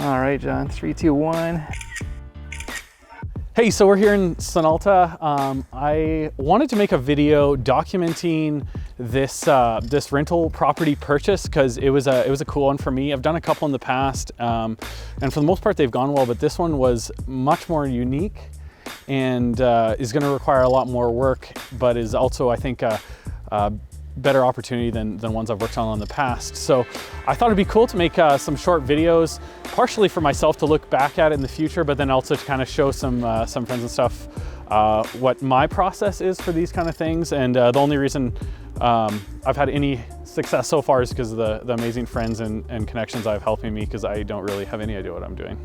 All right, John, 3, 2, 1. Hey, so we're here in Sunalta. I wanted to make a video documenting this rental property purchase because it was a cool one for me. I've done a couple in the past, and for the most part they've gone well, but this one was much more unique and is going to require a lot more work, but is also, I think, a better opportunity than ones I've worked on in the past. So I thought it'd be cool to make some short videos, partially for myself to look back at in the future, but then also to kind of show some friends and stuff what my process is for these kind of things. And the only reason I've had any success so far is because of the amazing friends and connections I have helping me, because I don't really have any idea what I'm doing.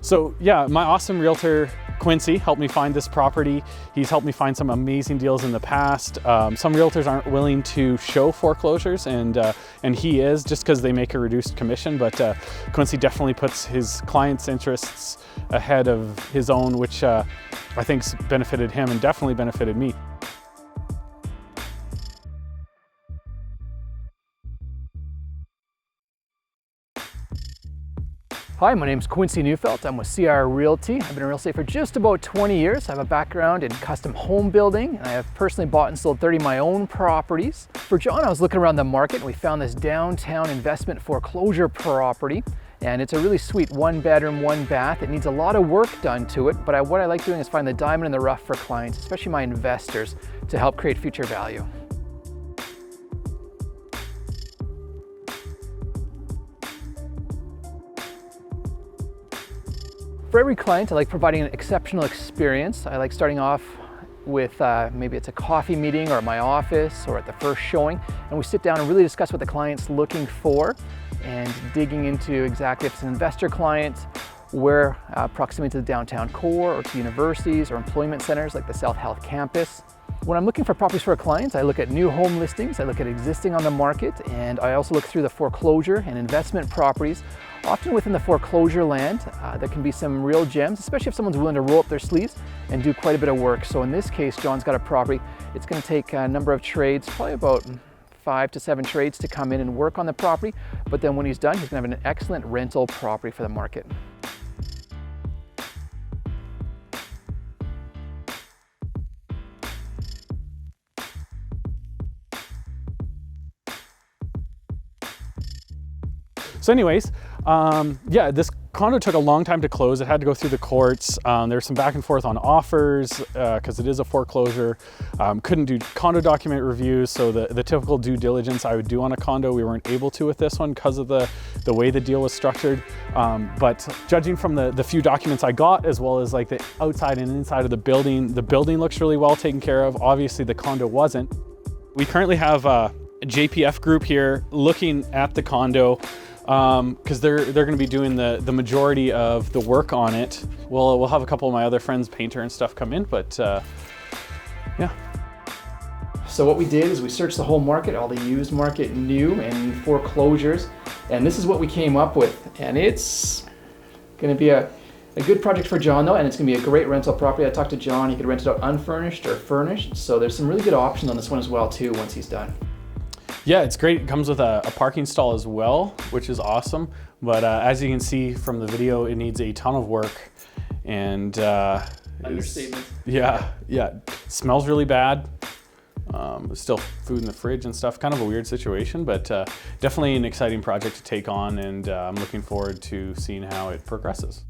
So yeah, my awesome realtor, Quincy, helped me find this property. He's helped me find some amazing deals in the past. Some realtors aren't willing to show foreclosures, and he is, just because they make a reduced commission, but Quincy definitely puts his clients' interests ahead of his own, which I think's benefited him and definitely benefited me. Hi, my name's Quincy Neufeld. I'm with CIR Realty. I've been in real estate for just about 20 years. I have a background in custom home building, and I have personally bought and sold 30 of my own properties. For John, I was looking around the market and we found this downtown investment foreclosure property. And it's a really sweet 1-bedroom, 1-bath. It needs a lot of work done to it, but what I like doing is find the diamond in the rough for clients, especially my investors, to help create future value. For every client, I like providing an exceptional experience. I like starting off with maybe it's a coffee meeting or at my office or at the first showing, and we sit down and really discuss what the client's looking for and digging into exactly if it's an investor client, where proximity to the downtown core or to universities or employment centers like the South Health Campus. When I'm looking for properties for a client, I look at new home listings, I look at existing on the market, and I also look through the foreclosure and investment properties. Often within the foreclosure land, there can be some real gems, especially if someone's willing to roll up their sleeves and do quite a bit of work. So in this case, John's got a property. It's going to take a number of trades, probably about 5 to 7 trades to come in and work on the property. But then when he's done, he's going to have an excellent rental property for the market. So anyways, yeah, this condo took a long time to close. It had to go through the courts. There was some back and forth on offers because it is a foreclosure. Couldn't do condo document reviews, so the typical due diligence I would do on a condo, we weren't able to with this one because of the way the deal was structured. But judging from the few documents I got, as well as like the outside and inside of the building looks really well taken care of. Obviously the condo wasn't. We currently have a JPF Group here looking at the condo, because they're going to be doing the majority of the work on it. We'll have a couple of my other friends, painter and stuff, come in, but yeah. So what we did is we searched the whole market, all the used market, new and foreclosures, and this is what we came up with. And it's going to be a good project for John though, and it's going to be a great rental property. I talked to John, he could rent it out unfurnished or furnished, so there's some really good options on this one as well too once he's done. Yeah, it's great. It comes with a parking stall as well, which is awesome. But as you can see from the video, it needs a ton of work. And Understatement. Yeah. It smells really bad. There's still food in the fridge and stuff. Kind of a weird situation, but definitely an exciting project to take on. And I'm looking forward to seeing how it progresses.